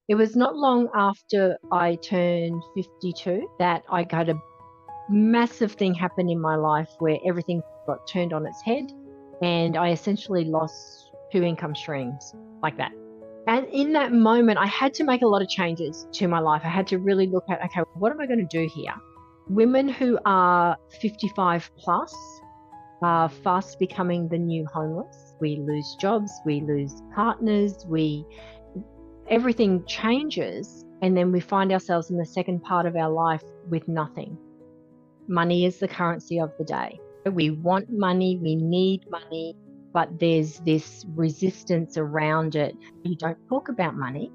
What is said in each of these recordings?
It was not long after I turned 52 that I got a massive thing happen in my life where everything got turned on its head and I essentially lost two income streams like that. And in that moment, I had to make a lot of changes to my life. I had to really look at, okay, what am I going to do here? Women who are 55 plus are fast becoming the new homeless. We lose jobs, we lose partners, everything changes, and then we find ourselves in the second part of our life with nothing. Money is the currency of the day. We want money, we need money, but there's this resistance around it. You don't talk about money.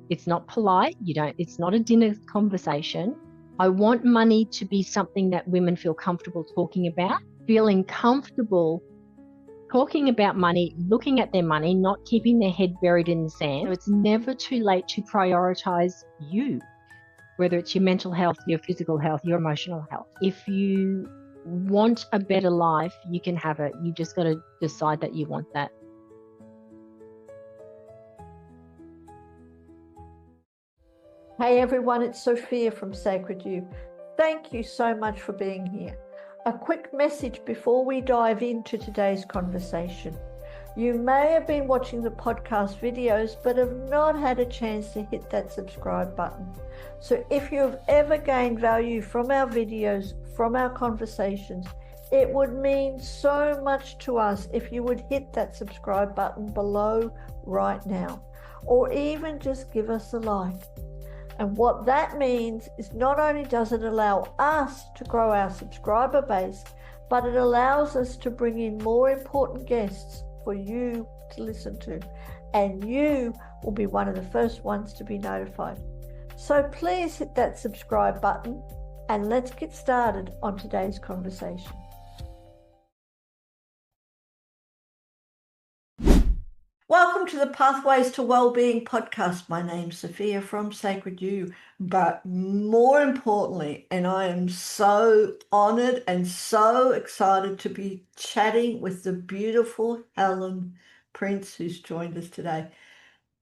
It's not polite. It's not a dinner conversation. I want money to be something that women feel comfortable talking about, feeling comfortable talking about money, looking at their money, not keeping their head buried in the sand. So it's never too late to prioritize you, whether it's your mental health, your physical health, your emotional health. If you want a better life, you can have it. You just got to decide that you want that. Hey everyone, it's Sophia from Sacred You. Thank you so much for being here. A quick message before we dive into today's conversation. You may have been watching the podcast videos but have not had a chance to hit that subscribe button. So if you have ever gained value from our videos, from our conversations, it would mean so much to us if you would hit that subscribe button below right now, or even just give us a like. And what that means is not only does it allow us to grow our subscriber base, but it allows us to bring in more important guests for you to listen to. And you will be one of the first ones to be notified. So please hit that subscribe button and let's get started on today's conversation. Welcome to the Pathways to Wellbeing podcast. My name's Sophia from Sacred You, but more importantly, and I am so honored and so excited to be chatting with the beautiful Helen Prince who's joined us today.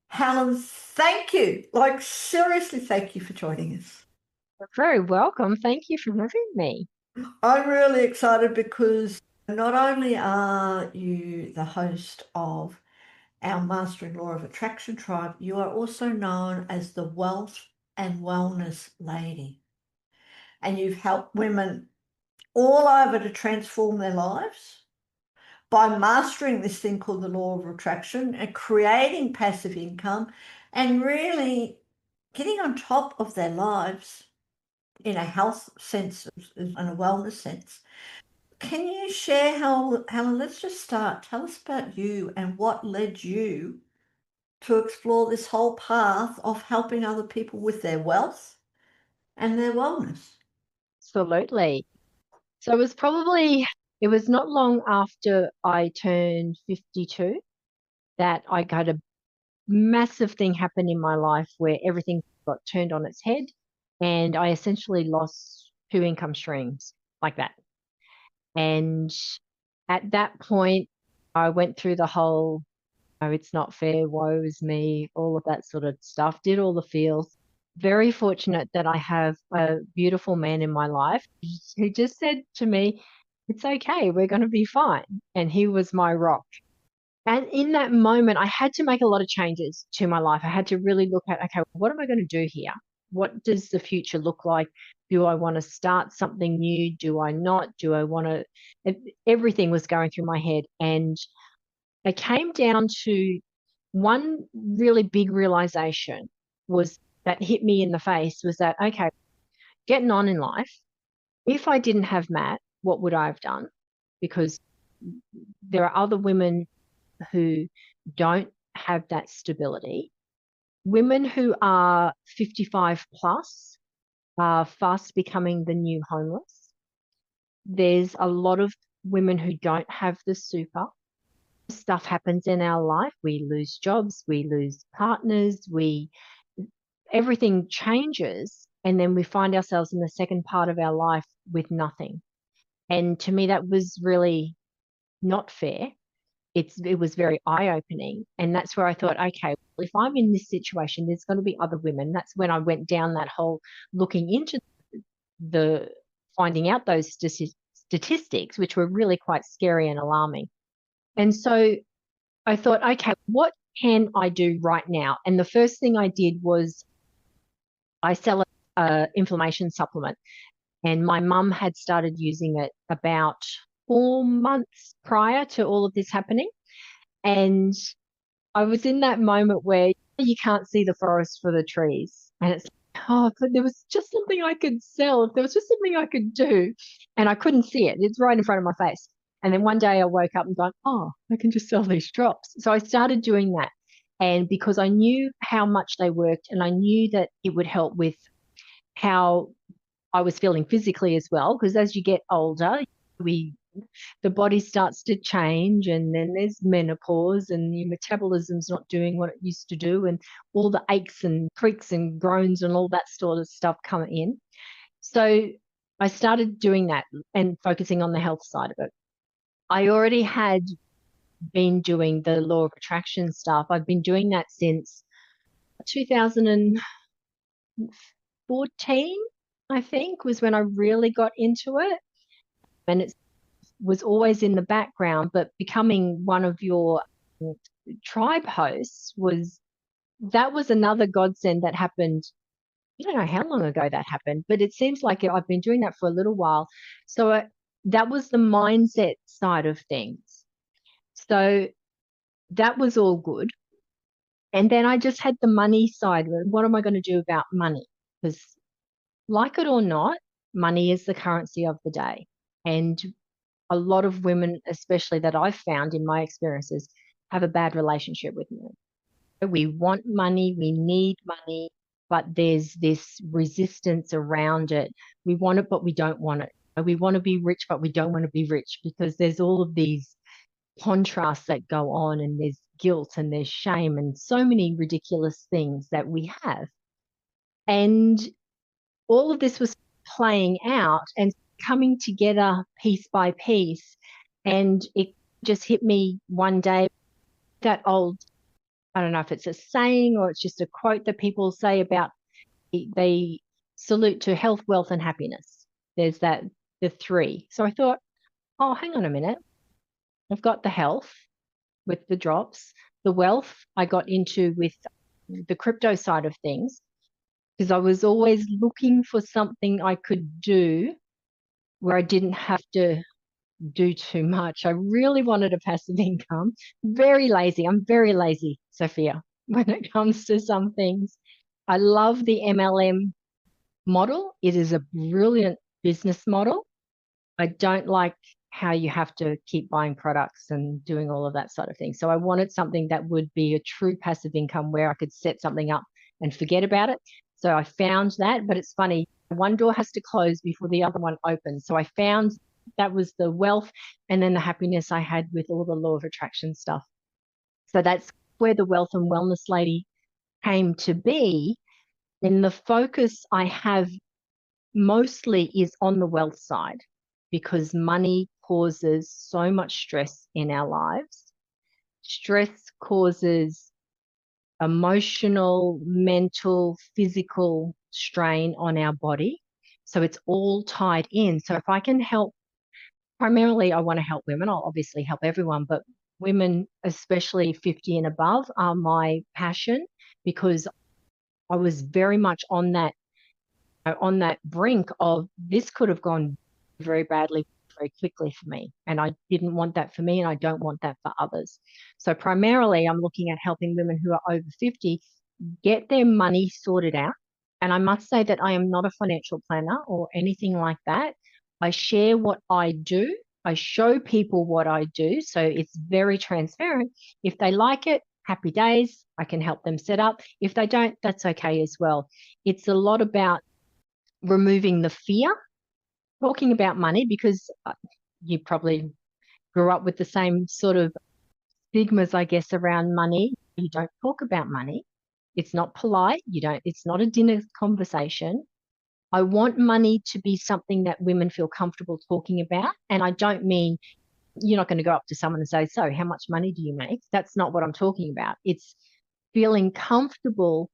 Helen, thank you. Seriously, thank you for joining us. You're very welcome. Thank you for having me. I'm really excited because not only are you the host of our Mastering Law of Attraction tribe, you are also known as the Wealth and Wellness Lady. And you've helped women all over to transform their lives by mastering this thing called the law of attraction and creating passive income and really getting on top of their lives in a health sense and a wellness sense. Can you share how, Helen, let's just start. Tell us about you and what led you to explore this whole path of helping other people with their wealth and their wellness. Absolutely. So it was not long after I turned 52 that I got a massive thing happen in my life where everything got turned on its head and I essentially lost two income streams like that. And at that point, I went through the whole, oh, it's not fair, woe is me, all of that sort of stuff, did all the feels. Very fortunate that I have a beautiful man in my life who just said to me, it's okay, we're going to be fine. And he was my rock. And in that moment, I had to make a lot of changes to my life. I had to really look at, okay, what am I going to do here? What does the future look like? Do I want to start something new? Do I not? Do I want to? Everything was going through my head. And I came down to one really big realization was that hit me in the face was that, okay, getting on in life, if I didn't have Matt, what would I have done? Because there are other women who don't have that stability. Women who are 55 plus are fast becoming the new homeless. There's a lot of women who don't have the super. Stuff happens in our life. We lose jobs, we lose partners, everything changes, and then we find ourselves in the second part of our life with nothing. And to me, that was really not fair. it was very eye-opening. And that's where I thought, okay, well, if I'm in this situation, there's going to be other women. That's when I went down that whole looking into the finding out those statistics, which were really quite scary and alarming. And so I thought, okay, what can I do right now? And the first thing I did was I sell a inflammation supplement, and my mum had started using it about 4 months prior to all of this happening. And I was in that moment where you can't see the forest for the trees. And it's, oh, but there was just something I could sell. If there was just something I could do, and I couldn't see it. It's right in front of my face. And then one day I woke up and gone, oh, I can just sell these drops. So I started doing that. And because I knew how much they worked, and I knew that it would help with how I was feeling physically as well, because as you get older, the body starts to change, and then there's menopause, and your metabolism's not doing what it used to do, and all the aches and creaks and groans and all that sort of stuff come in. So I started doing that and focusing on the health side of it. I already had been doing the law of attraction stuff. I've been doing that since 2014, I think, was when I really got into it. And it was always in the background, but becoming one of your tribe hosts that was another godsend that happened. I don't know how long ago that happened, but it seems like I've been doing that for a little while. So that was the mindset side of things. So that was all good. And then I just had the money side. What am I going to do about money? Because, like it or not, money is the currency of the day. And a lot of women, especially that I've found in my experiences, have a bad relationship with money. We want money, we need money, but there's this resistance around it. We want it, but we don't want it. We want to be rich, but we don't want to be rich, because there's all of these contrasts that go on, and there's guilt and there's shame and so many ridiculous things that we have. And all of this was playing out and coming together piece by piece. And it just hit me one day, that old, I don't know if it's a saying or it's just a quote that people say about they salute to health, wealth, and happiness. There's the three. So I thought, oh, hang on a minute. I've got the health with the drops, the wealth I got into with the crypto side of things, because I was always looking for something I could do where I didn't have to do too much. I really wanted a passive income. Very lazy. I'm very lazy, Sophia, when it comes to some things. I love the MLM model. It is a brilliant business model. I don't like how you have to keep buying products and doing all of that sort of thing. So I wanted something that would be a true passive income where I could set something up and forget about it. So I found that, but it's funny, one door has to close before the other one opens. So I found that was the wealth, and then the happiness I had with all the law of attraction stuff. So that's where the wealth and wellness lady came to be. And the focus I have mostly is on the wealth side, because money causes so much stress in our lives. Stress causes emotional, mental, physical strain on our body. So it's all tied in. So if I can help, primarily I want to help women. I'll obviously help everyone, but women, especially 50 and above, are my passion, because I was very much on that brink of this could have gone very badly very quickly for me. And I didn't want that for me, and I don't want that for others. So primarily I'm looking at helping women who are over 50 get their money sorted out. And I must say that I am not a financial planner or anything like that. I share what I do. I show people what I do. So it's very transparent. If they like it, happy days. I can help them set up. If they don't, that's okay as well. It's a lot about removing the fear, talking about money, because you probably grew up with the same sort of stigmas, I guess, around money. You don't talk about money. It's not polite. It's not a dinner conversation. I want money to be something that women feel comfortable talking about. And I don't mean you're not going to go up to someone and say, so how much money do you make? That's not what I'm talking about. It's feeling comfortable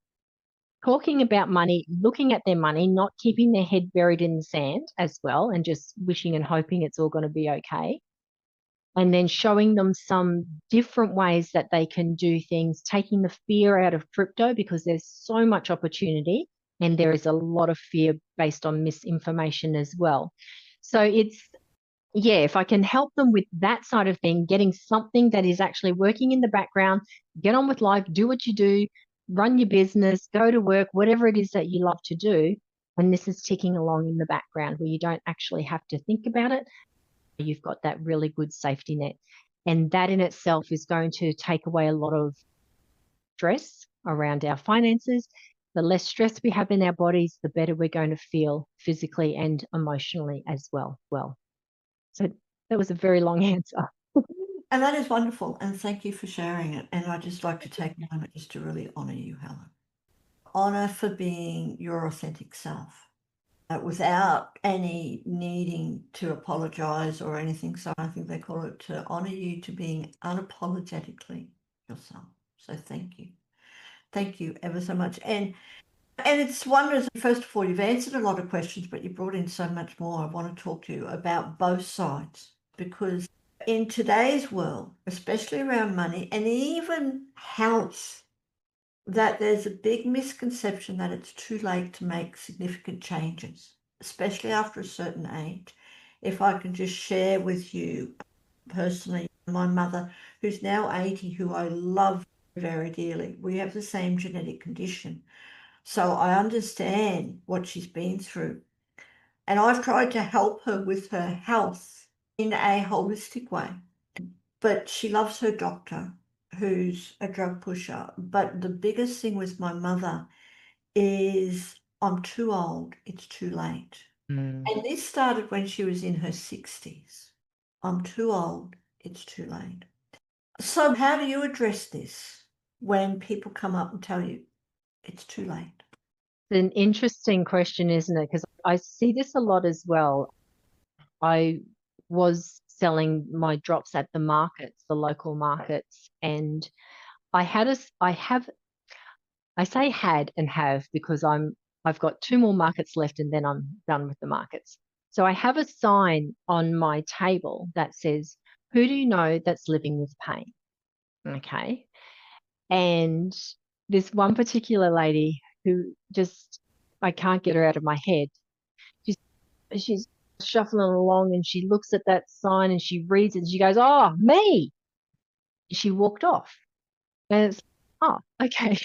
talking about money, looking at their money, not keeping their head buried in the sand as well, and just wishing and hoping it's all going to be okay. And then showing them some different ways that they can do things, taking the fear out of crypto, because there's so much opportunity and there is a lot of fear based on misinformation as well. So it's, yeah, if I can help them with that side of thing, getting something that is actually working in the background, get on with life, do what you do, run your business, go to work, whatever it is that you love to do. And this is ticking along in the background where you don't actually have to think about it. You've got that really good safety net. And that in itself is going to take away a lot of stress around our finances. The less stress we have in our bodies, the better we're going to feel physically and emotionally as well. So that was a very long answer. And that is wonderful. And thank you for sharing it. And I'd just like to take a moment just to really honor you, Helen. Honor for being your authentic self without any needing to apologize or anything. So I think they call it to honor you to being unapologetically yourself. So thank you. Thank you ever so much. And it's wondrous. First of all, you've answered a lot of questions, but you brought in so much more. I want to talk to you about both sides, because in today's world, especially around money and even health, that there's a big misconception that it's too late to make significant changes, especially after a certain age. If I can just share with you personally, my mother, who's now 80, who I love very dearly, we have the same genetic condition. So I understand what she's been through. And I've tried to help her with her health in a holistic way. But she loves her doctor, who's a drug pusher. But the biggest thing with my mother is I'm too old, it's too late. And this started when she was in her 60s. I'm too old, it's too late. So how do you address this when people come up and tell you it's too late? It's an interesting question, isn't it? Because I see this a lot as well. I was selling my drops at the markets, the local markets, and I say had and have because I've got two more markets left and then I'm done with the markets. So I have a sign on my table that says, who do you know that's living with pain? Okay. And this one particular lady who just, I can't get her out of my head. She's shuffling along and she looks at that sign and she reads it and she goes, oh, me. She walked off. And it's, oh, okay.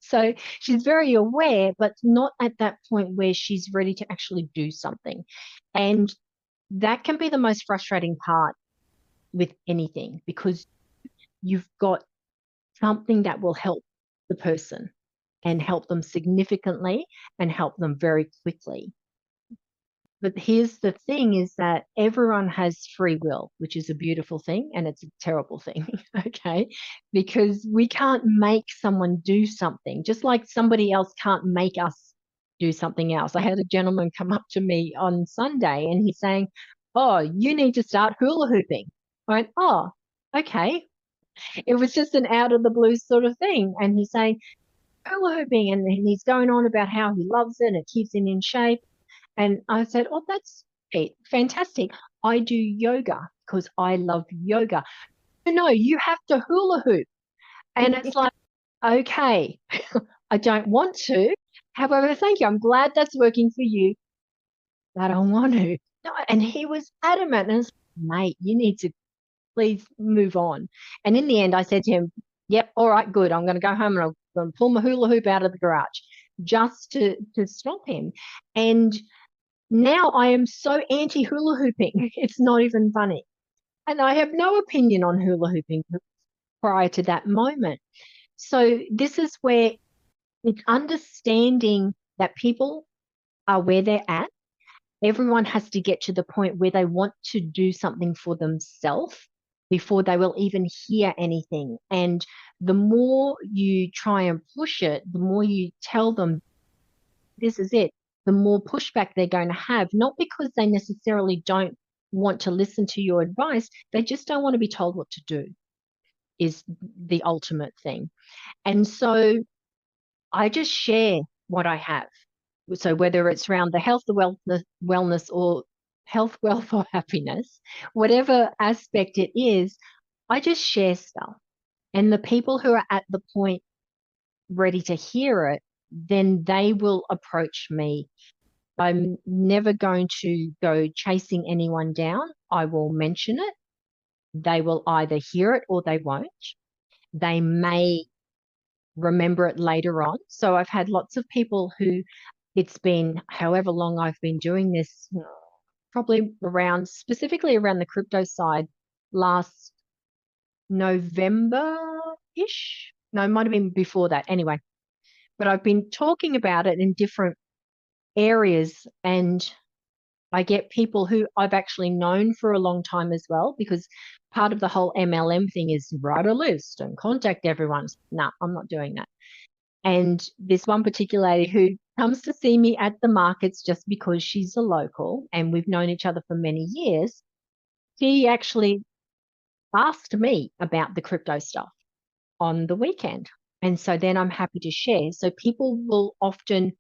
So she's very aware, but not at that point where she's ready to actually do something. And that can be the most frustrating part with anything, because you've got something that will help the person and help them significantly and help them very quickly. But here's the thing, is that everyone has free will, which is a beautiful thing and it's a terrible thing, okay? Because we can't make someone do something, just like somebody else can't make us do something else. I had a gentleman come up to me on Sunday and he's saying, oh, you need to start hula hooping. I went, oh, okay. It was just an out of the blue sort of thing. And he's saying, hula hooping, and he's going on about how he loves it and it keeps him in shape. And I said, oh, that's great. Fantastic. I do yoga because I love yoga. No, you have to hula hoop. And it's like, okay, I don't want to. However, thank you. I'm glad that's working for you. I don't want to. No, and he was adamant. And it's like, mate, you need to please move on. And in the end, I said to him, yep, all right, good. I'm going to go home and I'm going to pull my hula hoop out of the garage just to stop him. And now I am so anti hula hooping. It's not even funny. And I have no opinion on hula hooping prior to that moment. So this is where it's understanding that people are where they're at. Everyone has to get to the point where they want to do something for themselves before they will even hear anything. And the more you try and push it, the more you tell them this is it, the more pushback they're going to have, not because they necessarily don't want to listen to your advice. They just don't want to be told what to do, is the ultimate thing. And so I just share what I have. So whether it's around the health, the wellness, or health, wealth, or happiness, whatever aspect it is, I just share stuff. And the people who are at the point ready to hear it, then they will approach me. I'm never going to go chasing anyone down. I will mention it. They will either hear it or they won't. They may remember it later on. So I've had lots of people who, it's been however long I've been doing this, probably around, specifically around the crypto side, last November-ish. No, it might have been before that. Anyway, but I've been talking about it in different areas, and I get people who I've actually known for a long time as well, because part of the whole MLM thing is write a list and contact everyone. No, I'm not doing that. And this one particular lady who comes to see me at the markets just because she's a local and we've known each other for many years, she actually asked me about the crypto stuff on the weekend. And so then I'm happy to share. So people will often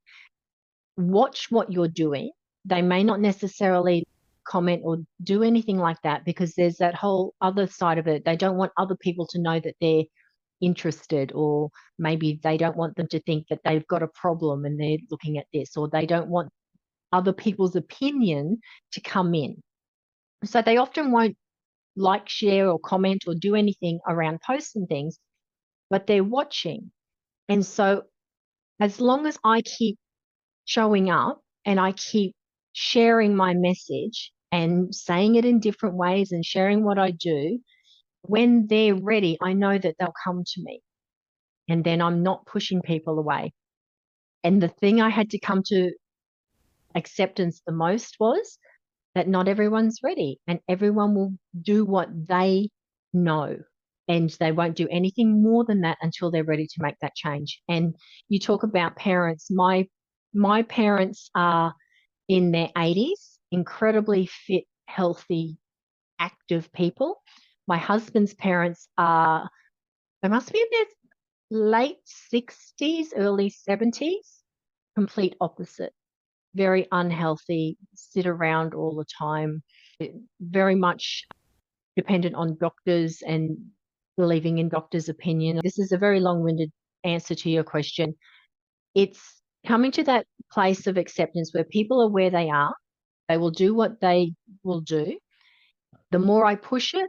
watch what you're doing. They may not necessarily comment or do anything like that, because there's that whole other side of it. They don't want other people to know that they're interested, or maybe they don't want them to think that they've got a problem and they're looking at this, or they don't want other people's opinion to come in. So they often won't like, share, or comment or do anything around posts and things, but they're watching. And so as long as I keep showing up and I keep sharing my message and saying it in different ways and sharing what I do, when they're ready, I know that they'll come to me. And then I'm not pushing people away. And the thing I had to come to acceptance the most was that not everyone's ready, and everyone will do what they know, and they won't do anything more than that until they're ready to make that change. And you talk about parents. My parents are in their 80s, incredibly fit, healthy, active people. My husband's parents are, they must be in their late 60s, early 70s, complete opposite. Very unhealthy, sit around all the time, very much dependent on doctors and believing in doctors' opinion. This is a very long-winded answer to your question. It's coming to that place of acceptance where people are where they are. They will do what they will do. The more I push it,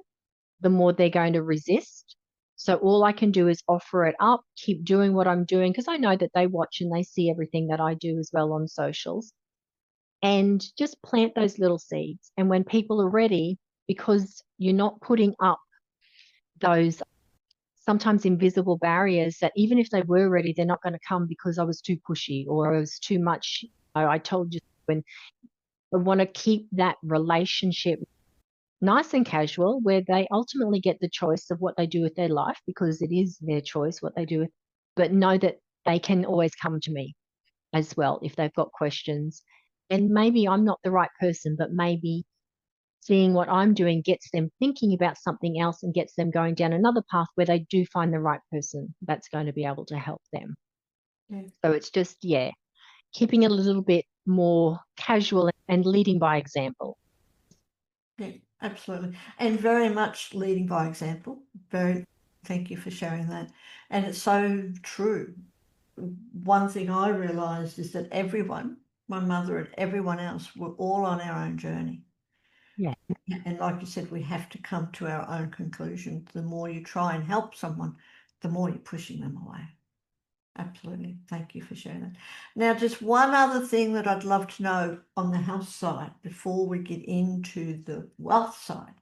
the more they're going to resist. So all I can do is offer it up, keep doing what I'm doing, because I know that they watch and they see everything that I do as well on socials, and just plant those little seeds. And when people are ready, because you're not putting up those sometimes invisible barriers that even if they were ready, they're not going to come because I was too pushy or I was too much. I told you. When I want to keep that relationship nice and casual, where they ultimately get the choice of what they do with their life, because it is their choice what they do with, but know that they can always come to me as well if they've got questions. And maybe I'm not the right person, but maybe seeing what I'm doing gets them thinking about something else and gets them going down another path where they do find the right person that's going to be able to help them. Yeah. So it's just, yeah, keeping it a little bit more casual and leading by example. Yeah, absolutely. And very much leading by example. Thank you for sharing that. And it's so true. One thing I realized is that everyone, my mother and everyone else, we're all on our own journey. Yeah. And like you said, we have to come to our own conclusions. The more you try and help someone, the more you're pushing them away. Absolutely. Thank you for sharing that. Now, just one other thing that I'd love to know on the health side before we get into the wealth side.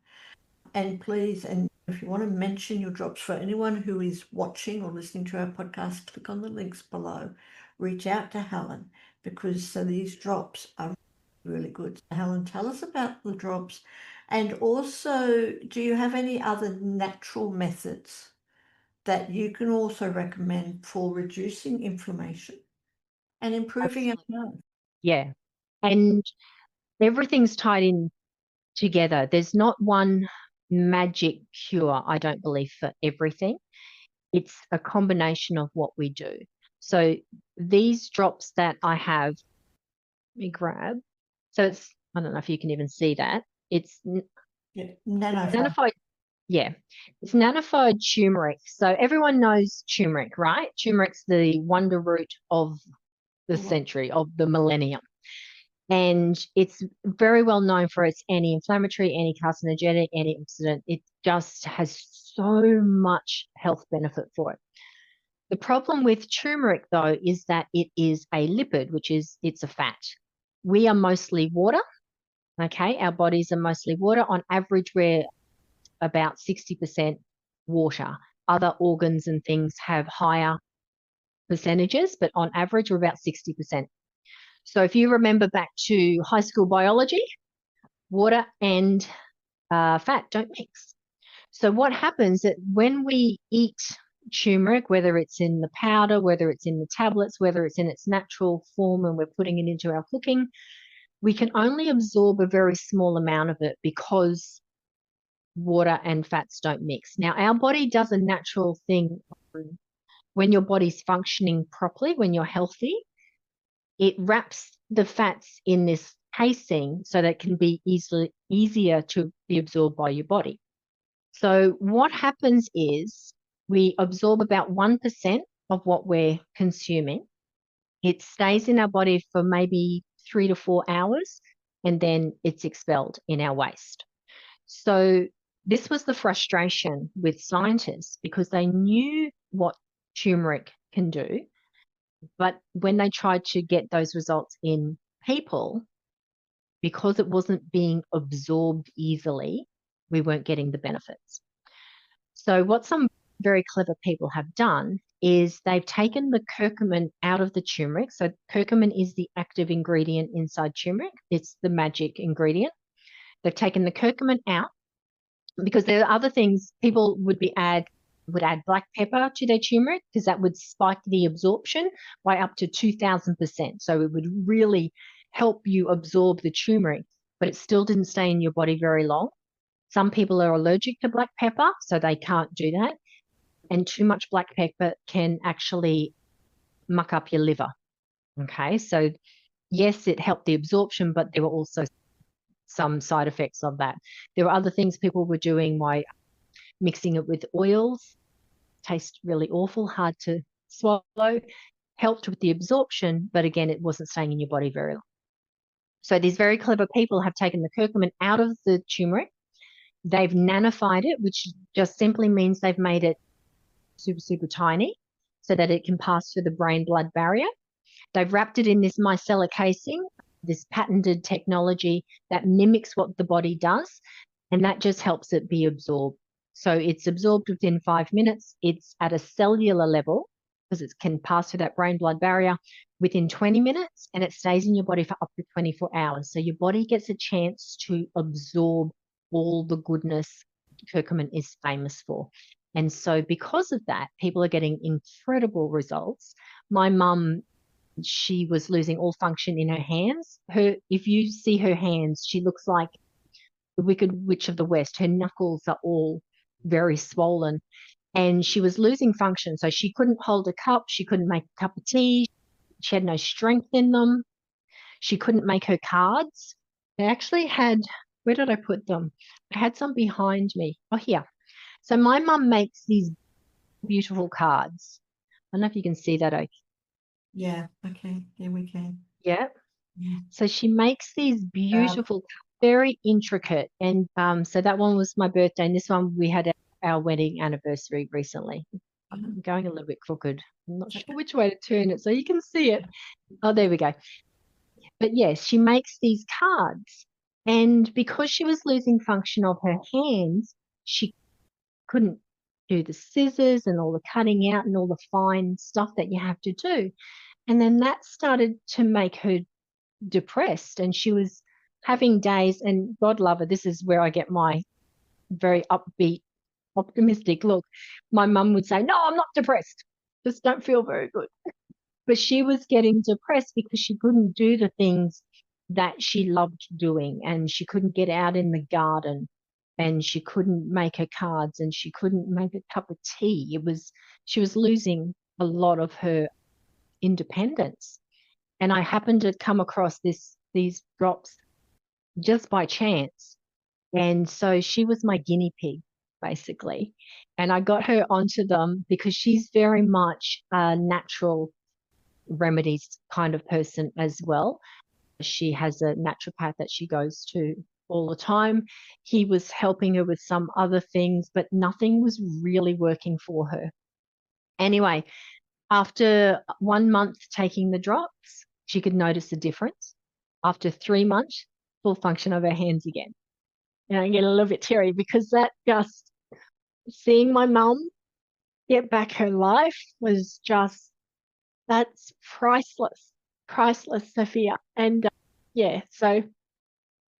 And please, and if you want to mention your drops for anyone who is watching or listening to our podcast, click on the links below. Reach out to Helen, because these drops are really good. Helen, tell us about the drops. And also, do you have any other natural methods that you can also recommend for reducing inflammation and improving our Absolutely. health? Yeah. And everything's tied in together. There's not one magic cure, I don't believe, for everything. It's a combination of what we do. So these drops that I have, let me grab. So it's, I don't know if you can even see that. It's nanified. Yeah, it's nanified turmeric. So everyone knows turmeric, right? Turmeric's the wonder root of the century, of the millennium. And it's very well known for its anti-inflammatory, anti-carcinogenic, antioxidant. It just has so much health benefit for it. The problem with turmeric, though, is that it is a lipid, which is it's a fat. We are mostly water. Okay, our bodies are mostly water. On average, we're about 60% water. Other organs and things have higher percentages, but on average, we're about 60%. So if you remember back to high school biology, water and fat don't mix. So what happens that when we eat turmeric, whether it's in the powder, whether it's in the tablets, whether it's in its natural form and we're putting it into our cooking, we can only absorb a very small amount of it because water and fats don't mix. Now, our body does a natural thing when your body's functioning properly, when you're healthy, it wraps the fats in this casing so that it can be easier to be absorbed by your body. So what happens is we absorb about 1% of what we're consuming. It stays in our body for maybe 3 to 4 hours, and then it's expelled in our waste. So this was the frustration with scientists because they knew what turmeric can do, but when they tried to get those results in people, because it wasn't being absorbed easily, we weren't getting the benefits. So what some very clever people have done is they've taken the curcumin out of the turmeric. So curcumin is the active ingredient inside turmeric. It's the magic ingredient. They've taken the curcumin out because there are other things people would add black pepper to their turmeric because that would spike the absorption by up to 2,000%. So it would really help you absorb the turmeric, but it still didn't stay in your body very long. Some people are allergic to black pepper, so they can't do that. And too much black pepper can actually muck up your liver. Okay, so yes, it helped the absorption, but there were also some side effects of that. There were other things people were doing by mixing it with oils, tastes really awful, hard to swallow, helped with the absorption, but again, it wasn't staying in your body very long. So these very clever people have taken the curcumin out of the turmeric. They've nanified it, which just simply means they've made it super, super tiny so that it can pass through the brain-blood barrier. They've wrapped it in this micellar casing, this patented technology that mimics what the body does, and that just helps it be absorbed. So it's absorbed within 5 minutes. It's at a cellular level because it can pass through that brain-blood barrier within 20 minutes, and it stays in your body for up to 24 hours. So your body gets a chance to absorb all the goodness curcumin is famous for. And so because of that, people are getting incredible results. My mum, she was losing all function in her hands. If you see her hands, she looks like the Wicked Witch of the West. Her knuckles are all very swollen and she was losing function. So she couldn't hold a cup. She couldn't make a cup of tea. She had no strength in them. She couldn't make her cards. I actually had, where did I put them? I had some behind me. Oh, here. So my mum makes these beautiful cards. I don't know if you can see that. Okay. Yeah, okay. Yeah, we can. Yeah. Yeah. So she makes these beautiful, very intricate. And so that one was my birthday. And this one we had our wedding anniversary recently. I'm going a little bit crooked. I'm not sure which way to turn it so you can see it. Oh, there we go. But yes, she makes these cards. And because she was losing function of her hands, she couldn't do the scissors and all the cutting out and all the fine stuff that you have to do. And then that started to make her depressed. And she was having days, and God love her, this is where I get my very upbeat, optimistic look. My mum would say, "No, I'm not depressed. Just don't feel very good." But she was getting depressed because she couldn't do the things that she loved doing, and she couldn't get out in the garden, and she couldn't make her cards, and she couldn't make a cup of tea. She was losing a lot of her independence. And I happened to come across these drops just by chance. And so she was my guinea pig, basically. And I got her onto them because she's very much a natural remedies kind of person as well. She has a naturopath that she goes to all the time. He was helping her with some other things, but nothing was really working for her. Anyway, after 1 month taking the drops, she could notice a difference. After 3 months, full function of her hands again. And I get a little bit teary because that just seeing my mum get back her life was just, that's priceless, priceless, Sophia. And yeah, so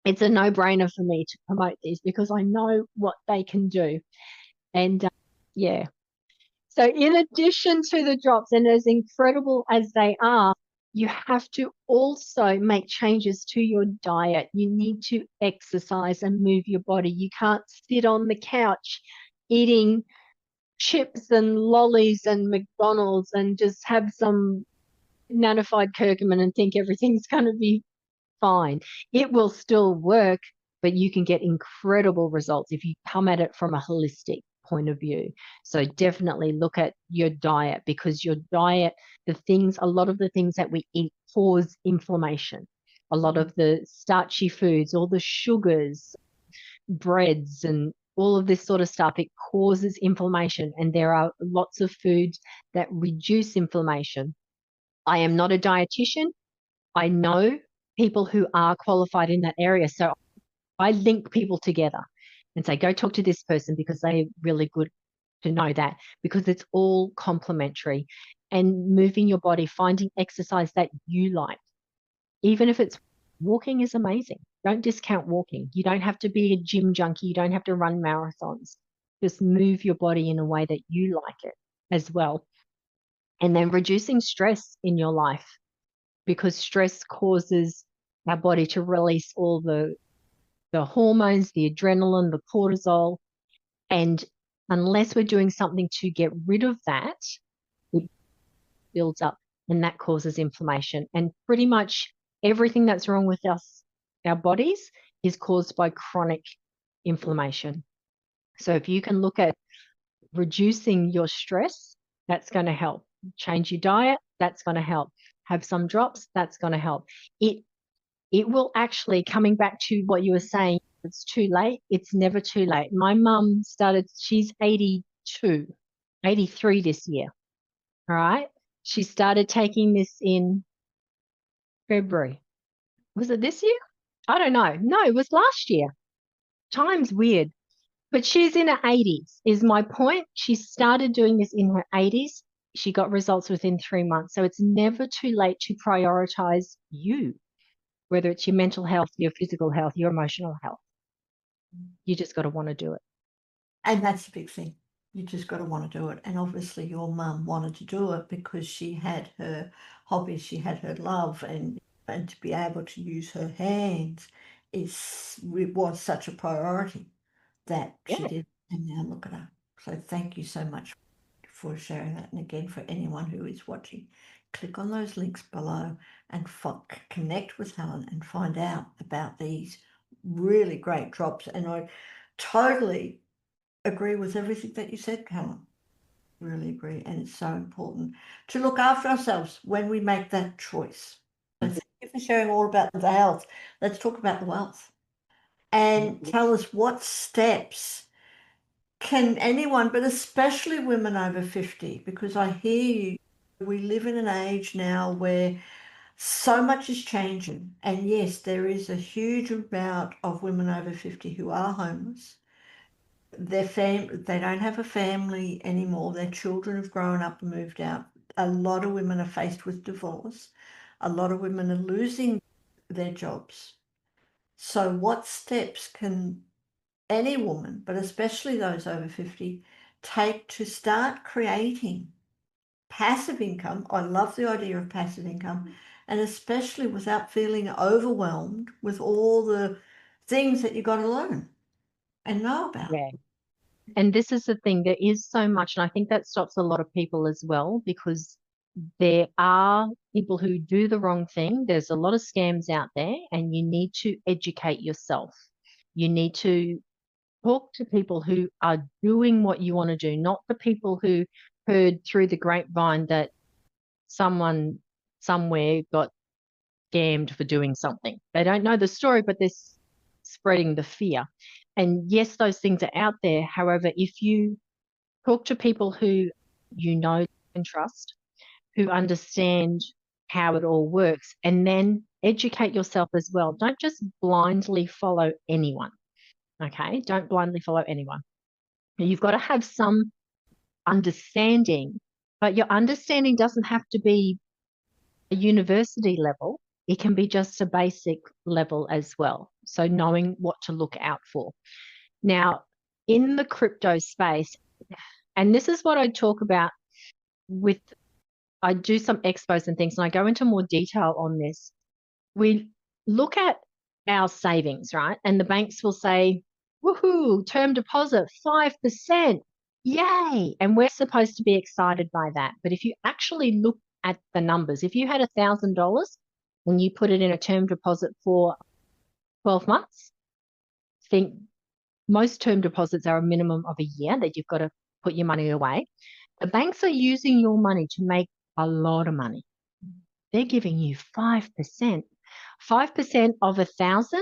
it's a no-brainer for me to promote these because I know what they can do. And yeah, so in addition to the drops, and as incredible as they are, you have to also make changes to your diet. You need to exercise and move your body. You can't sit on the couch eating chips and lollies and McDonald's and just have some nanified curcumin and think everything's going to be fine. It will still work, but you can get incredible results if you come at it from a holistic point of view. So definitely look at your diet, because your diet, a lot of the things that we eat cause inflammation. A lot of the starchy foods, all the sugars, breads, and all of this sort of stuff, it causes inflammation. And there are lots of foods that reduce inflammation. I am not a dietitian. I know people who are qualified in that area. So I link people together and say, go talk to this person because they're really good to know that, because it's all complementary. And moving your body, finding exercise that you like, even if it's walking, is amazing. Don't discount walking. You don't have to be a gym junkie. You don't have to run marathons. Just move your body in a way that you like it as well. And then reducing stress in your life, because stress causes our body to release all the hormones, the adrenaline, the cortisol. And unless we're doing something to get rid of that, it builds up, and that causes inflammation. And pretty much everything that's wrong with us, our bodies, is caused by chronic inflammation. So if you can look at reducing your stress, that's going to help. Change your diet, that's going to help. Have some drops, that's going to help. It will actually, coming back to what you were saying, it's too late. It's never too late. My mum started, she's 82, 83 this year. All right. She started taking this in February. Was it this year? I don't know. No, it was last year. Time's weird. But she's in her 80s, is my point. She started doing this in her 80s. She got results within 3 months. So it's never too late to prioritize you, whether it's your mental health, your physical health, your emotional health. You just got to want to do it. And that's the big thing. You just got to want to do it. And obviously your mum wanted to do it because she had her hobbies, she had her love, and to be able to use her hands it was such a priority that she Yeah. did. And now look at her. So thank you so much for sharing that. And again, for anyone who is watching, click on those links below and connect with Helen and find out about these really great drops. And I totally agree with everything that you said, Helen. Really agree. And it's so important to look after ourselves when we make that choice. So thank you for sharing all about the health. Let's talk about the wealth. And tell us, what steps can anyone, but especially women over 50, because I hear you, we live in an age now where so much is changing. And yes, there is a huge amount of women over 50 who are homeless. They don't have a family anymore. Their children have grown up and moved out. A lot of women are faced with divorce. A lot of women are losing their jobs. So what steps can any woman, but especially those over 50, take to start creating passive income? I love the idea of passive income, and especially without feeling overwhelmed with all the things that you've got to learn and know about. Yeah. And this is the thing, there is so much, and I think that stops a lot of people as well, because there are people who do the wrong thing. There's a lot of scams out there, and you need to educate yourself. You need to talk to people who are doing what you want to do, not the people who heard through the grapevine that someone somewhere got scammed for doing something. They don't know the story, but they're spreading the fear. And yes, those things are out there. However, if you talk to people who you know and trust, who understand how it all works, and then educate yourself as well. Don't just blindly follow anyone. Okay. Don't blindly follow anyone. You've got to have some understanding, but your understanding doesn't have to be a university level. It can be just a basic level as well. So knowing what to look out for. Now, in the crypto space, and this is what I talk about with, I do some expos and things, and I go into more detail on this. We look at our savings, right? And the banks will say, woohoo, term deposit, 5%. Yay. And we're supposed to be excited by that. But if you actually look at the numbers, if you had $1,000 and you put it in a term deposit for 12 months, think most term deposits are a minimum of a year that you've got to put your money away. The banks are using your money to make a lot of money. They're giving you 5%. 5% of 1,000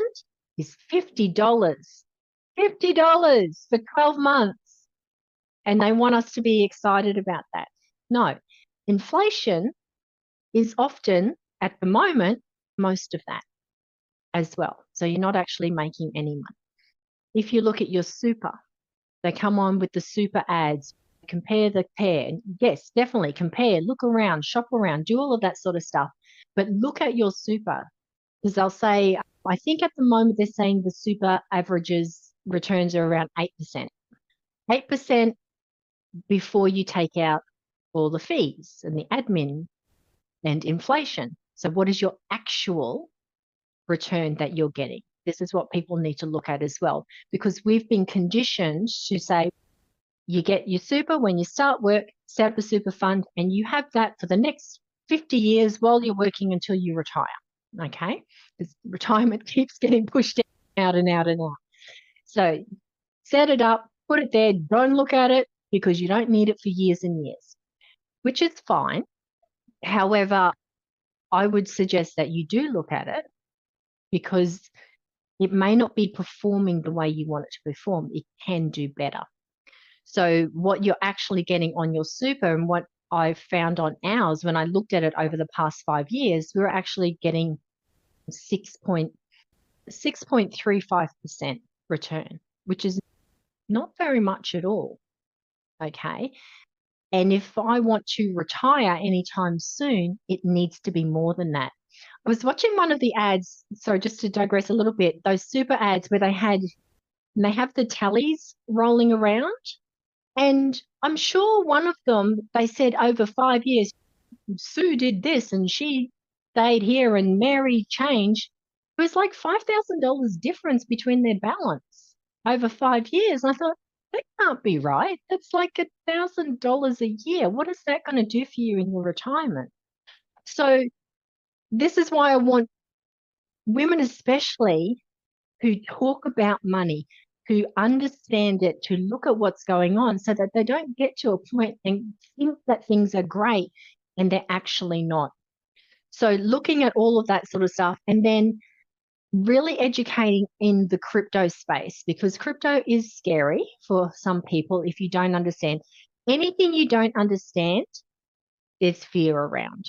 is $50. $50 for 12 months. And they want us to be excited about that. No, inflation is often, at the moment, most of that as well. So you're not actually making any money. If you look at your super, they come on with the super ads, compare the pair. Yes, definitely compare, look around, shop around, do all of that sort of stuff. But look at your super, because they'll say, I think at the moment they're saying the super averages returns are around 8%. 8% before you take out all the fees and the admin and inflation. So what is your actual return that you're getting? This is what people need to look at as well, because we've been conditioned to say you get your super when you start work, set up a super fund, and you have that for the next 50 years while you're working until you retire. Okay? Because retirement keeps getting pushed out and out and out. So set it up, put it there, don't look at it because you don't need it for years and years, which is fine. However, I would suggest that you do look at it because it may not be performing the way you want it to perform. It can do better. So what you're actually getting on your super, and what I found on ours when I looked at it over the past 5 years, we were actually getting 6.35% return, which is not very much at all. Okay. And if I want to retire anytime soon, it needs to be more than that. I was watching one of the ads, so just to digress a little bit, those super ads where they have the tallies rolling around. And I'm sure one of them, they said over 5 years, Sue did this and she stayed here and Mary changed. It was like $5,000 difference between their balance over 5 years. I thought, that can't be right. That's like $1,000 a year. What is that going to do for you in your retirement? So this is why I want women, especially who talk about money, who understand it, to look at what's going on so that they don't get to a point and think that things are great and they're actually not. So looking at all of that sort of stuff, and then really educating in the crypto space, because crypto is scary for some people if you don't understand. Anything you don't understand, there's fear around.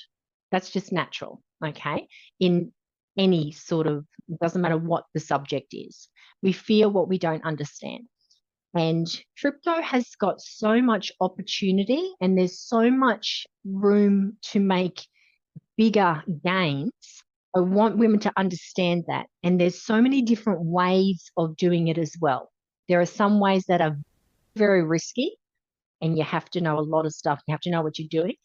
That's just natural, okay? In any sort of, it doesn't matter what the subject is. We fear what we don't understand. And crypto has got so much opportunity and there's so much room to make bigger gains. I want women to understand that. And there's so many different ways of doing it as well. There are some ways that are very risky and you have to know a lot of stuff. You have to know what you're doing.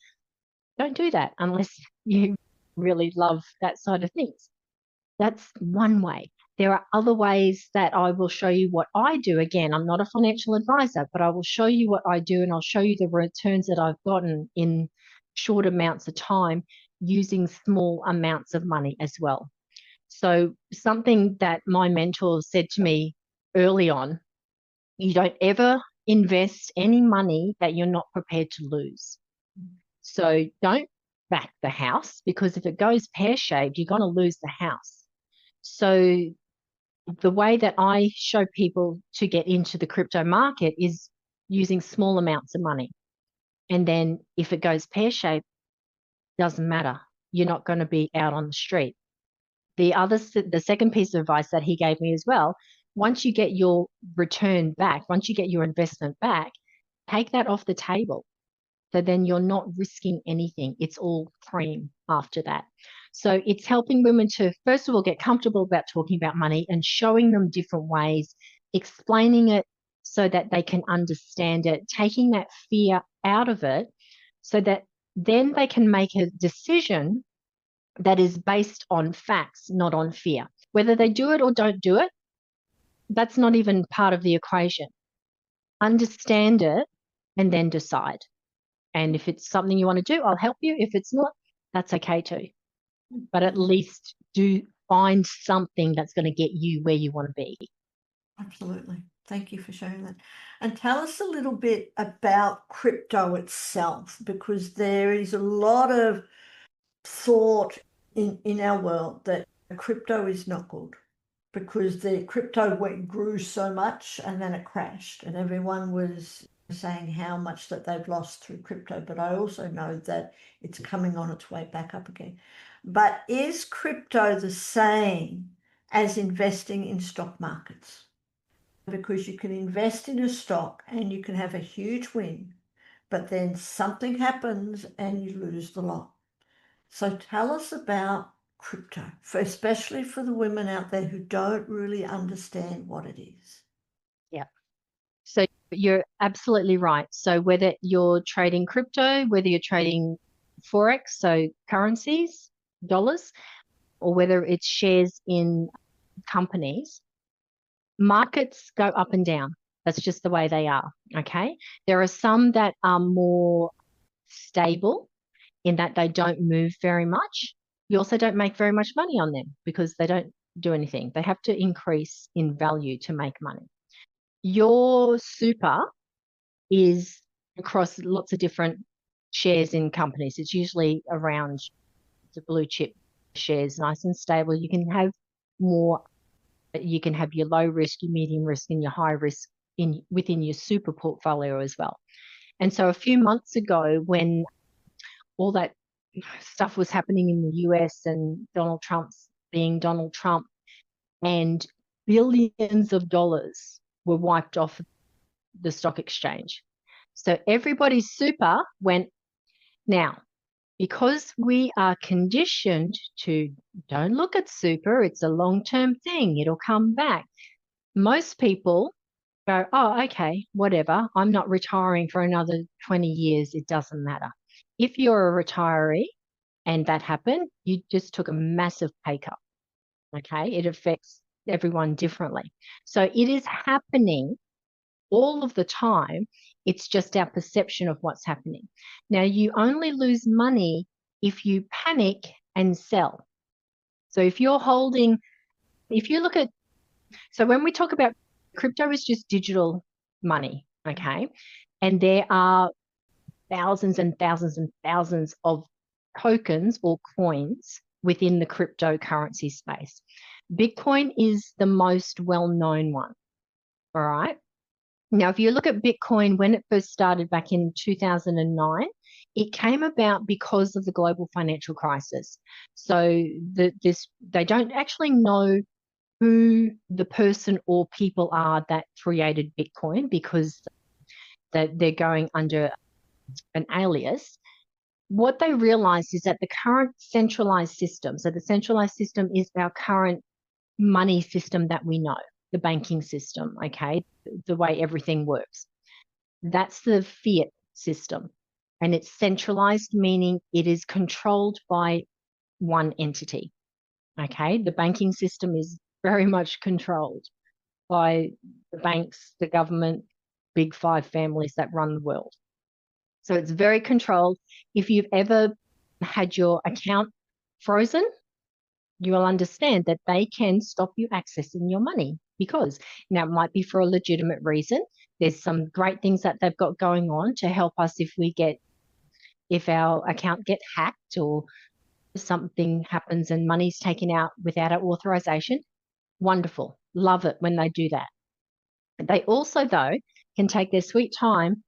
Don't do that unless you really love that side of things. That's one way. There are other ways that I will show you what I do. Again, I'm not a financial advisor, but I will show you what I do, and I'll show you the returns that I've gotten in short amounts of time using small amounts of money as well. So something that my mentor said to me early on, you don't ever invest any money that you're not prepared to lose. So don't back the house, because if it goes pear-shaped, you're going to lose the house. So the way that I show people to get into the crypto market is using small amounts of money. And then if it goes pear-shaped, doesn't matter. You're not going to be out on the street. The second piece of advice that he gave me as well, once you get your return back, once you get your investment back, take that off the table. So then you're not risking anything. It's all cream after that. So it's helping women to, first of all, get comfortable about talking about money and showing them different ways, explaining it so that they can understand it, taking that fear out of it so that then they can make a decision that is based on facts, not on fear. Whether they do it or don't do it, that's not even part of the equation. Understand it and then decide. And if it's something you want to do, I'll help you. If it's not, that's okay too. But at least do find something that's going to get you where you want to be. Absolutely. Thank you for sharing that. And tell us a little bit about crypto itself, because there is a lot of thought in our world that crypto is not good, because the crypto grew so much and then it crashed, and everyone was saying how much that they've lost through crypto. But I also know that it's coming on its way back up again. But is crypto the same as investing in stock markets? Because you can invest in a stock and you can have a huge win, but then something happens and you lose the lot. So tell us about crypto, especially for the women out there who don't really understand what it is. Yeah. So you're absolutely right. So whether you're trading crypto, whether you're trading Forex, so currencies, dollars, or whether it's shares in companies, markets go up and down. That's just the way they are. Okay. There are some that are more stable in that they don't move very much. You also don't make very much money on them because they don't do anything. They have to increase in value to make money. Your super is across lots of different shares in companies. It's usually around the blue chip shares, nice and stable. You can have more, you can have your low risk, your medium risk, and your high risk within your super portfolio as well. And so a few months ago, when all that stuff was happening in the US and Donald Trump's being Donald Trump, and billions of dollars were wiped off the stock exchange. So everybody's super went. Now, because we are conditioned to don't look at super, it's a long-term thing, it'll come back. Most people go, oh, okay, whatever. I'm not retiring for another 20 years. It doesn't matter. If you're a retiree and that happened, you just took a massive pay cut. Okay. It affects everyone differently. So it is happening all of the time. It's just our perception of what's happening. Now, you only lose money if you panic and sell. So if you're holding, if you look at, so when we talk about crypto is just digital money, okay? And there are thousands and thousands and thousands of tokens or coins within the cryptocurrency space. Bitcoin is the most well-known one, all right? Now, if you look at Bitcoin, when it first started back in 2009, it came about because of the global financial crisis. So they don't actually know who the person or people are that created Bitcoin, because they're going under an alias. What they realized is that the current centralized system, so the centralized system is our current money system that we know, the banking system, okay, the way everything works. That's the fiat system. And it's centralized, meaning it is controlled by one entity. Okay, the banking system is very much controlled by the banks, the government, big five families that run the world. So it's very controlled. If you've ever had your account frozen, you will understand that they can stop you accessing your money, because now it might be for a legitimate reason. There's some great things that they've got going on to help us if our account gets hacked or something happens and money's taken out without our authorization. Wonderful. Love it when they do that. They also, though, can take their sweet time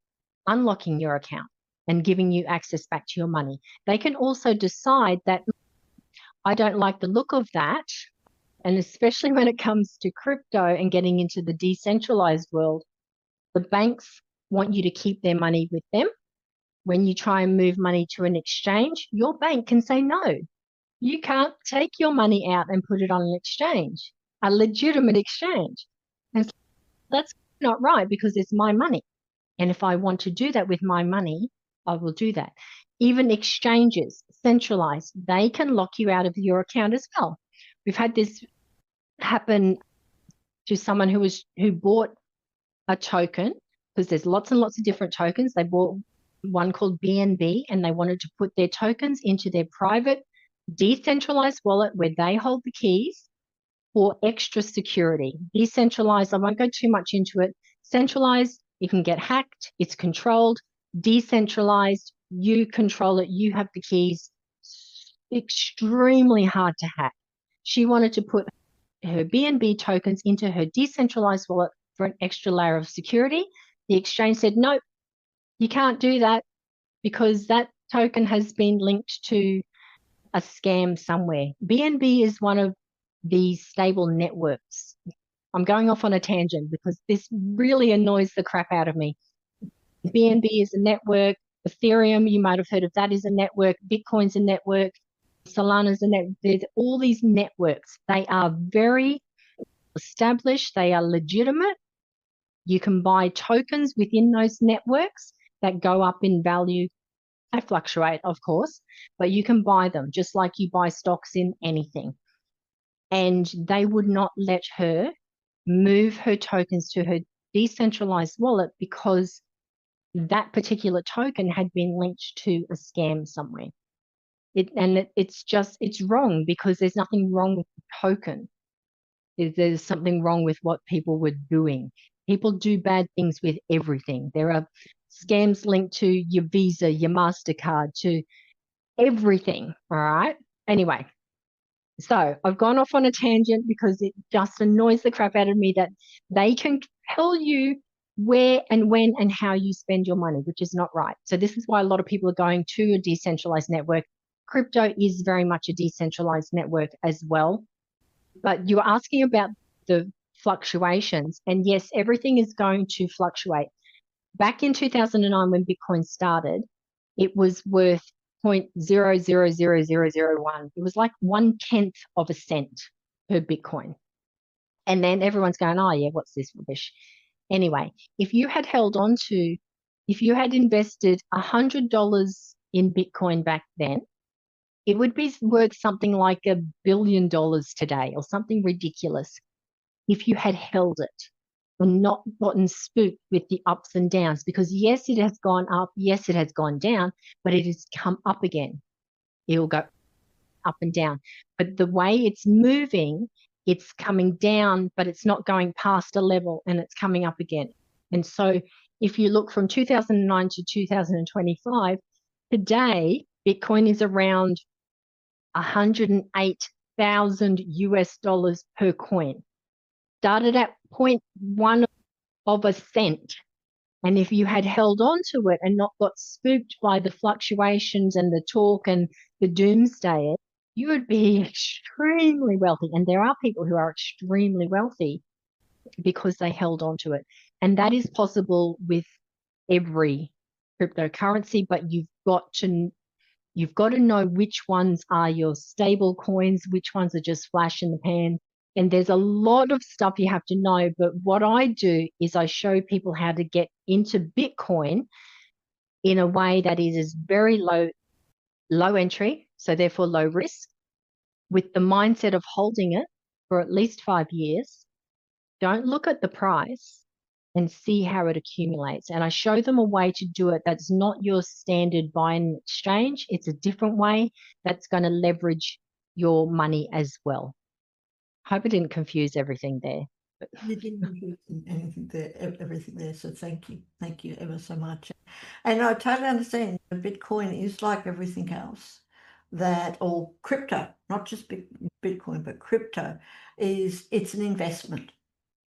unlocking your account and giving you access back to your money. They can also decide that I don't like the look of that. And especially when it comes to crypto and getting into the decentralized world, the banks want you to keep their money with them. When you try and move money to an exchange, your bank can say, no, you can't take your money out and put it on an exchange, a legitimate exchange. And that's not right, because it's my money. And if I want to do that with my money, I will do that. Even exchanges, centralized, they can lock you out of your account as well. We've had this happen to someone who bought a token, because there's lots and lots of different tokens. They bought one called BNB, and they wanted to put their tokens into their private decentralized wallet where they hold the keys for extra security. Decentralized, I won't go too much into it. Centralized, you can get hacked, it's controlled. Decentralized, you control it, you have the keys. Extremely hard to hack. She wanted to put her BNB tokens into her decentralized wallet for an extra layer of security. The exchange said, nope, you can't do that, because that token has been linked to a scam somewhere. BNB is one of these stable networks. I'm going off on a tangent because this really annoys the crap out of me. BNB is a network. Ethereum, you might have heard of that, is a network. Bitcoin's a network. Solana's a network. There's all these networks. They are very established. They are legitimate. You can buy tokens within those networks that go up in value. They fluctuate, of course, but you can buy them just like you buy stocks in anything. And they would not let her move her tokens to her decentralized wallet because that particular token had been linked to a scam somewhere. It's wrong, because there's nothing wrong with the token. There's something wrong with what people were doing. People do bad things with everything. There are scams linked to your Visa, your MasterCard, to everything. All right. Anyway, so I've gone off on a tangent because it just annoys the crap out of me that they can tell you where and when and how you spend your money, which is not right. So this is why a lot of people are going to a decentralized network. Crypto is very much a decentralized network as well. But you were asking about the fluctuations, and yes, everything is going to fluctuate. Back in 2009, when Bitcoin started, it was worth 0.000001. It was like 1/10 of a cent per Bitcoin. And then everyone's going, oh yeah, what's this rubbish? Anyway, if you had invested $100 in Bitcoin back then, it would be worth something like $1 billion today, or something ridiculous, if you had held it and not gotten spooked with the ups and downs. Because yes, it has gone up, yes, it has gone down, but it has come up again. It'll go up and down. But the way it's moving, it's coming down, but it's not going past a level, and it's coming up again. And so if you look from 2009 to 2025, today, Bitcoin is around 108,000 US dollars per coin. Started at 0.1 of a cent. And if you had held on to it and not got spooked by the fluctuations and the talk and the doomsday, you would be extremely wealthy. And there are people who are extremely wealthy because they held on to it. And that is possible with every cryptocurrency, but you've got to know which ones are your stable coins, which ones are just flash in the pan. And there's a lot of stuff you have to know. But what I do is I show people how to get into Bitcoin in a way that is very low entry, so therefore low risk, with the mindset of holding it for at least 5 years. Don't look at the price and see how it accumulates. And I show them a way to do it that's not your standard buy and exchange. It's a different way that's going to leverage your money as well. Hope I didn't confuse everything there. You didn't confuse anything there, everything there. So thank you ever so much. And I totally understand. Bitcoin is like everything else or crypto, not just Bitcoin, but crypto it's an investment.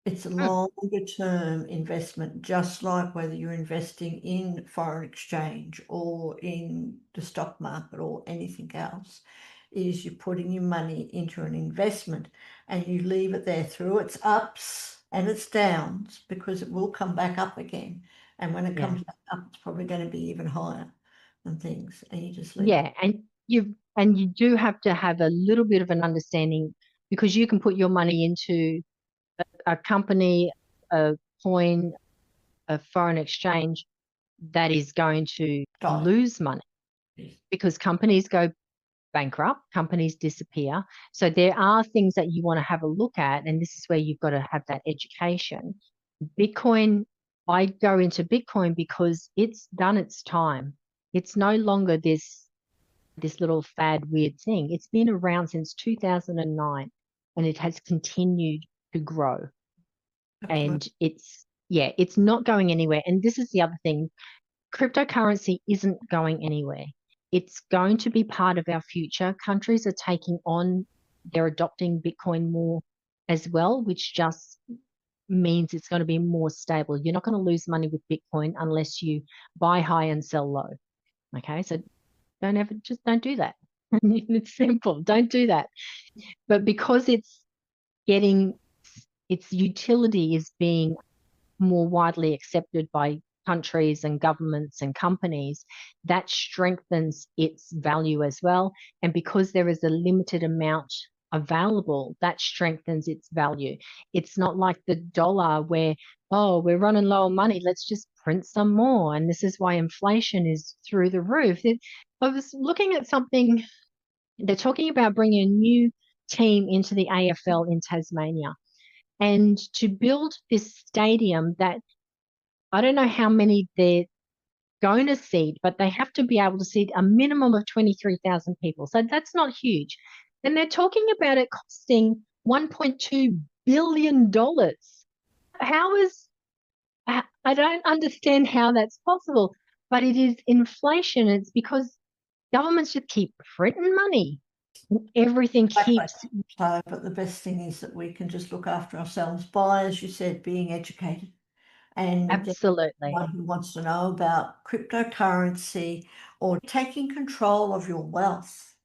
It's a longer term investment, just like whether you're investing in foreign exchange or in the stock market or anything else, is you're putting your money into an investment and you leave it there through its ups and its downs, because it will come back up again. And when it comes back up, it's probably going to be even higher and things. And you just leave it. And you do have to have a little bit of an understanding, because you can put your money into a company, a coin, a foreign exchange that is going to Die. lose money, because companies go bankrupt, companies disappear. So there are things that you want to have a look at, and this is where you've got to have that education. Bitcoin, I go into Bitcoin because it's done its time. It's no longer this little fad weird thing. It's been around since 2009 and it has continued to grow. Absolutely. And it's not going anywhere. And this is the other thing. Cryptocurrency isn't going anywhere. It's going to be part of our future. Countries are they're adopting Bitcoin more as well, which just means it's going to be more stable. You're not going to lose money with Bitcoin unless you buy high and sell low. Okay, so don't do that. It's simple. Don't do that. But because its utility is being more widely accepted by countries and governments and companies, that strengthens its value as well. And because there is a limited amount available, that strengthens its value. It's not like the dollar where, oh, we're running low on money, let's just print some more. And this is why inflation is through the roof. I was looking at something, they're talking about bringing a new team into the AFL in Tasmania, and to build this stadium that I don't know how many they're going to seat, but they have to be able to seat a minimum of 23,000 people. So that's not huge. And they're talking about it costing $1.2 billion. I don't understand how that's possible, but it is inflation. It's because governments just keep printing money. Everything keeps. So, but the best thing is that we can just look after ourselves by, as you said, being educated. And Absolutely. anyone who wants to know about cryptocurrency or taking control of your wealth.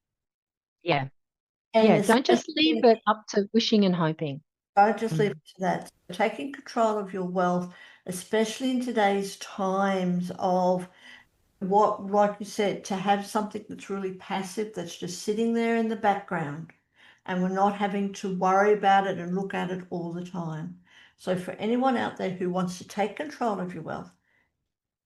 Yeah. And Yeah. Don't just leave especially, it up to wishing and hoping. don't just leave it to that. Taking control of your wealth, especially in today's times of what, like you said, to have something that's really passive, that's just sitting there in the background, and we're not having to worry about it and look at it all the time. So for anyone out there who wants to take control of your wealth,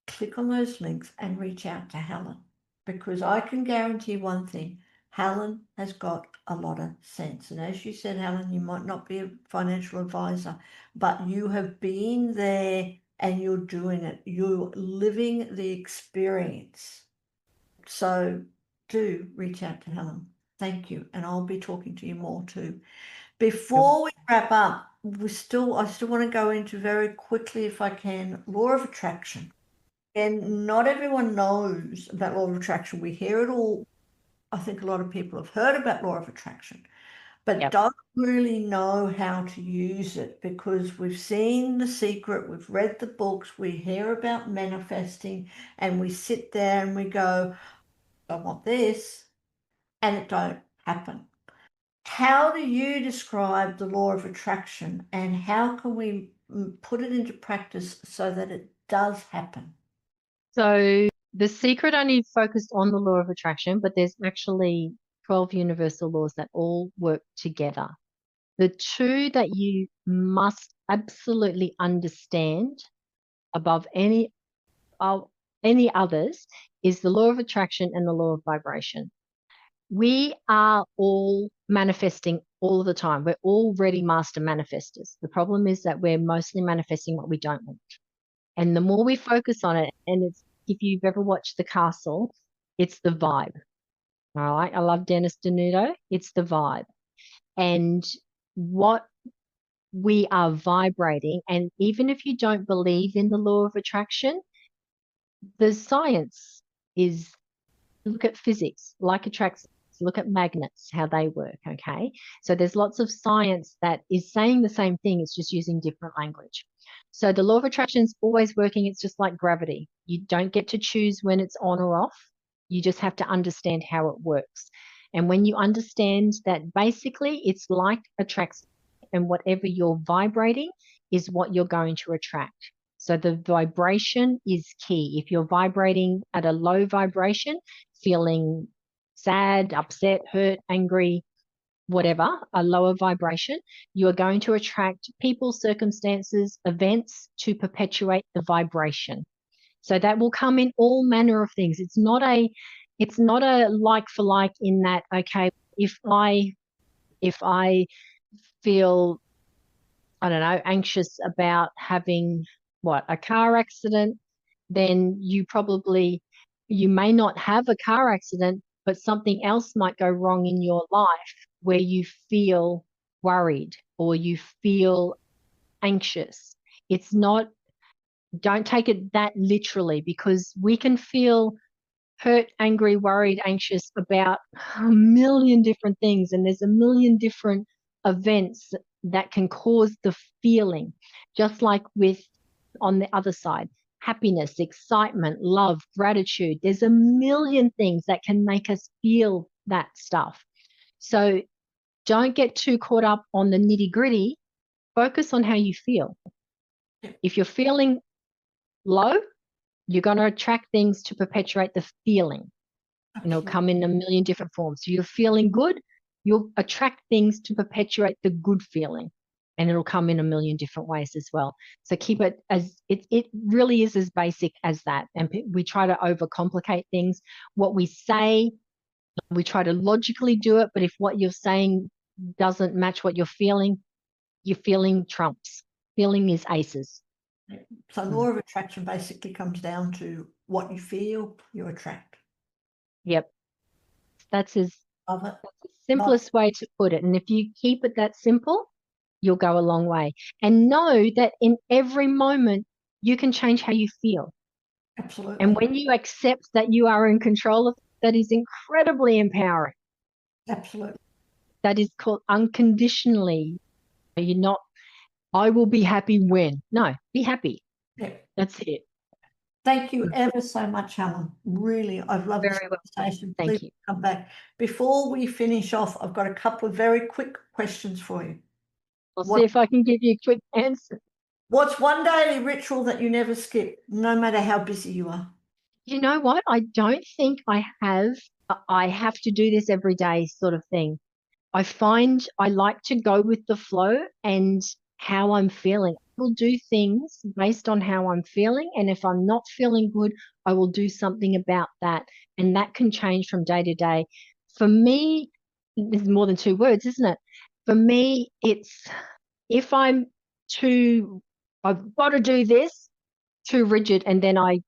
click on those links and reach out to Helen, because I can guarantee one thing: Helen has got a lot of sense. And as you said, Helen, you might not be a financial advisor, but you have been there and you're doing it. You're living the experience. So do reach out to Helen. Thank you. And I'll be talking to you more too. Before we wrap up, I still want to go into very quickly, if I can, law of attraction. And not everyone knows about law of attraction. We hear it all. I think a lot of people have heard about law of attraction, but Yep. don't really know how to use it, because we've seen The Secret, we've read the books, we hear about manifesting, and we sit there and we go, I want this, and it don't happen. How do you describe the law of attraction, and how can we put it into practice so that it does happen? So The Secret only focused on the law of attraction, but there's actually 12 universal laws that all work together. The two that you must absolutely understand above any others is the law of attraction and the law of vibration. We are all manifesting all the time. We're already master manifestors. The problem is that we're mostly manifesting what we don't want. And the more we focus on it, and it's, if you've ever watched The Castle, it's the vibe. All right. I love Dennis Denuto. It's the vibe. And what we are vibrating, and even if you don't believe in the law of attraction, the science is, look at physics, like attracts, look at magnets, how they work. Okay. So there's lots of science that is saying the same thing, it's just using different language. So the law of attraction is always working. It's just like gravity. You don't get to choose when it's on or off. You just have to understand how it works. And when you understand that basically it's like attracts, and whatever you're vibrating is what you're going to attract. So the vibration is key. If you're vibrating at a low vibration, feeling sad, upset, hurt, angry, whatever, a lower vibration, you are going to attract people, circumstances, events to perpetuate the vibration. So that will come in all manner of things. It's not a like for like, in that, okay, if I feel, I don't know, anxious about having a car accident, then you may not have a car accident, but something else might go wrong in your life where you feel worried or you feel anxious. It's not, don't take it that literally, because we can feel hurt, angry, worried, anxious about a million different things. And there's a million different events that can cause the feeling, just like with, on the other side, happiness, excitement, love, gratitude. There's a million things that can make us feel that stuff. So don't get too caught up on the nitty gritty. Focus on how you feel. If you're feeling low, you're going to attract things to perpetuate the feeling. And it'll come in a million different forms. So you're feeling good, you'll attract things to perpetuate the good feeling. And it'll come in a million different ways as well. So keep it as, it really is as basic as that. And we try to overcomplicate things. What we say, we try to logically do it. But if what you're saying doesn't match what you're feeling trumps. Feeling is aces. So law of attraction basically comes down to what you feel, you attract. Yep. That's the Love it. simplest way to put it. And if you keep it that simple, you'll go a long way. And know that in every moment, you can change how you feel. Absolutely. And when you accept that you are in control of it, that is incredibly empowering. Absolutely. That is called unconditionally. You're not, I will be happy when. No, be happy. Yeah. That's it. Thank you ever so much, Helen. Really, I've loved this conversation. Thank you. Come back. Before we finish off, I've got a couple of very quick questions for you. I'll see if I can give you a quick answer. What's one daily ritual that you never skip, no matter how busy you are? You know what? I don't think I have. I have to do this every day sort of thing. I find I like to go with the flow and how I'm feeling. I will do things based on how I'm feeling. And if I'm not feeling good, I will do something about that. And that can change from day to day. For me, there's more than two words, isn't it? For me, it's, if I'm I've got to do this, too rigid, and then I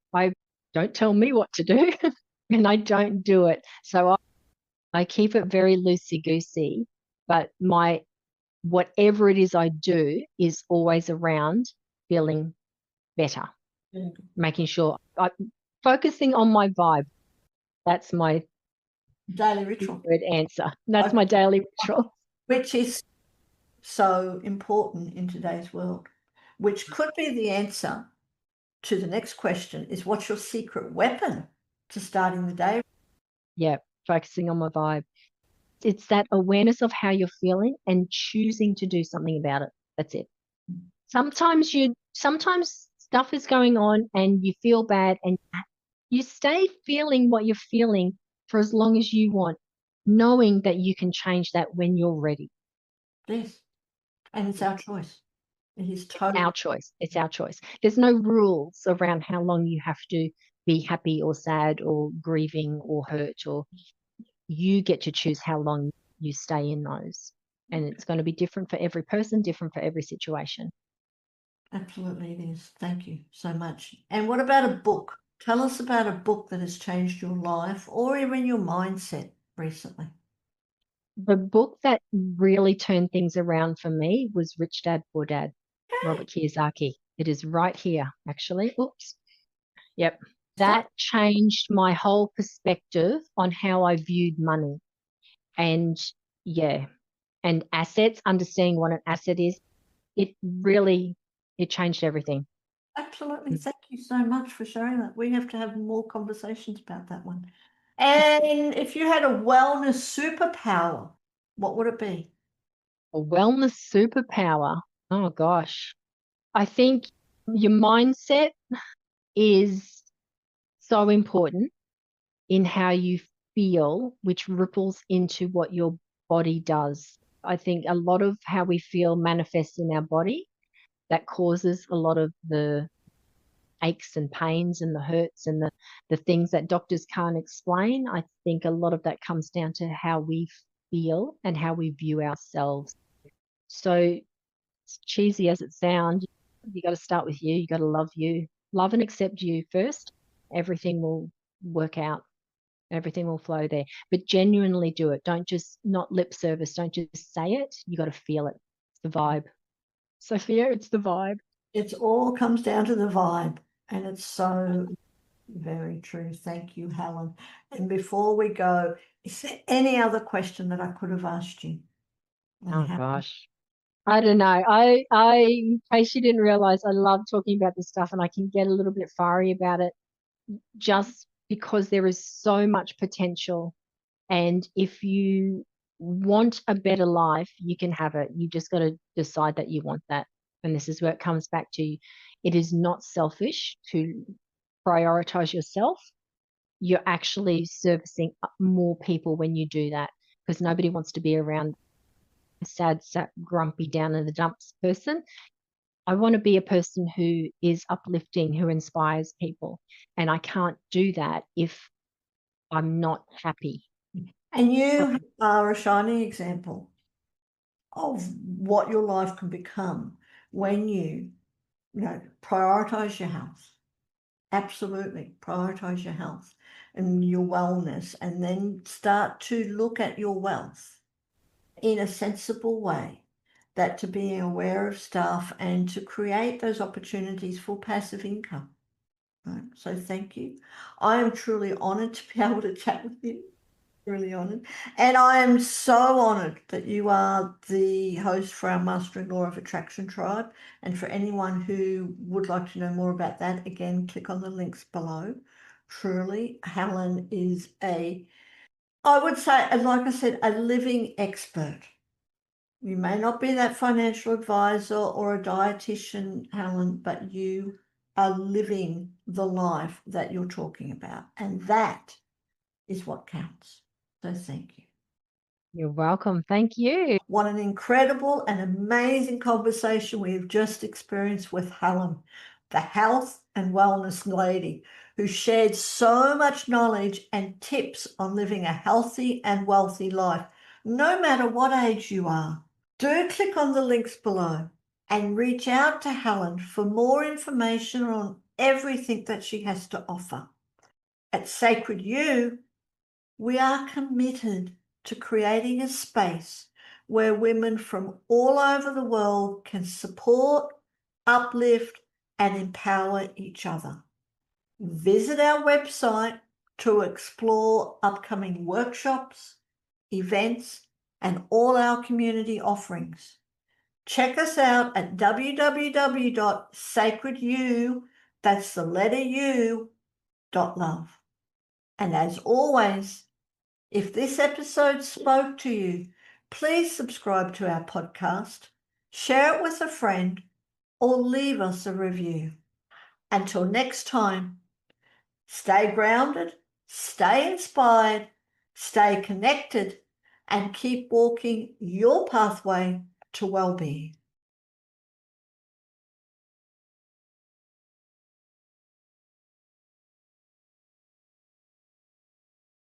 don't tell me what to do and I don't do it. So I keep it very loosey-goosey, but whatever it is I do is always around feeling better, making sure I'm focusing on my vibe. That's my daily ritual. Word answer. That's my daily ritual. Which is so important in today's world, which could be the answer to the next question is, what's your secret weapon to starting the day? Yeah, focusing on my vibe. It's that awareness of how you're feeling and choosing to do something about it. That's it. Sometimes stuff is going on and you feel bad, and you stay feeling what you're feeling for as long as you want, knowing that you can change that when you're ready. Yes. And it's our choice. It is totally our choice. It's our choice. There's no rules around how long you have to be happy or sad or grieving or hurt, or you get to choose how long you stay in those. And it's going to be different for every person, different for every situation. Absolutely, it is. Thank you so much. And what about a book? Tell us about a book that has changed your life or even your mindset recently. The book that really turned things around for me was Rich Dad, Poor Dad, Robert Kiyosaki. It is right here, actually. Oops. Yep. That changed my whole perspective on how I viewed money. And yeah, and assets, understanding what an asset is, it changed everything. Absolutely. Thank you so much for sharing that. We have to have more conversations about that one. And if you had a wellness superpower, what would it be? A wellness superpower. Oh gosh. I think your mindset is so important in how you feel, which ripples into what your body does. I think a lot of how we feel manifests in our body. That causes a lot of the aches and pains and the hurts and the things that doctors can't explain. I think a lot of that comes down to how we feel and how we view ourselves. So, as cheesy as it sounds, you got to start with you. You got to love you, love and accept you first. Everything will work out. Everything will flow there. But genuinely do it. Don't just not lip service. Don't just say it. You got to feel it. It's the vibe. Sophia, it's the vibe. It all comes down to the vibe, and it's so very true. Thank you, Helen. And before we go, is there any other question that I could have asked you? Oh gosh. I don't know. In case you didn't realize, I love talking about this stuff and I can get a little bit fiery about it just because there is so much potential. And if you want a better life, you can have it. You just got to decide that you want that. And this is where it comes back to it is not selfish to prioritize yourself. You're actually servicing more people when you do that because nobody wants to be around a sad, grumpy, down in the dumps person. I want to be a person who is uplifting, who inspires people. And I can't do that if I'm not happy. And you are a shining example of what your life can become when you prioritize your health. Absolutely, prioritize your health and your wellness, and then start to look at your wealth in a sensible way. That to be aware of stuff and to create those opportunities for passive income. Right? So thank you. I am truly honored to be able to chat with you. Really honored. And I am so honored that you are the host for our Mastering Law of Attraction Tribe. And for anyone who would like to know more about that, again, click on the links below. Truly, Helen is I would say, like I said, a living expert. You may not be that financial advisor or a dietitian, Helen, but you are living the life that you're talking about. And that is what counts. So thank you. You're welcome. Thank you. What an incredible and amazing conversation we have just experienced with Helen, the health and wellness lady, who shared so much knowledge and tips on living a healthy and wealthy life, no matter what age you are. Do click on the links below and reach out to Helen for more information on everything that she has to offer. At Sacred You, we are committed to creating a space where women from all over the world can support, uplift, and empower each other. Visit our website to explore upcoming workshops, events, and all our community offerings. Check us out at www.sacredu, that's the letter U, .love. And as always, if this episode spoke to you, please subscribe to our podcast, share it with a friend, or leave us a review. Until next time, stay grounded, stay inspired, stay connected, and keep walking your pathway to well-being.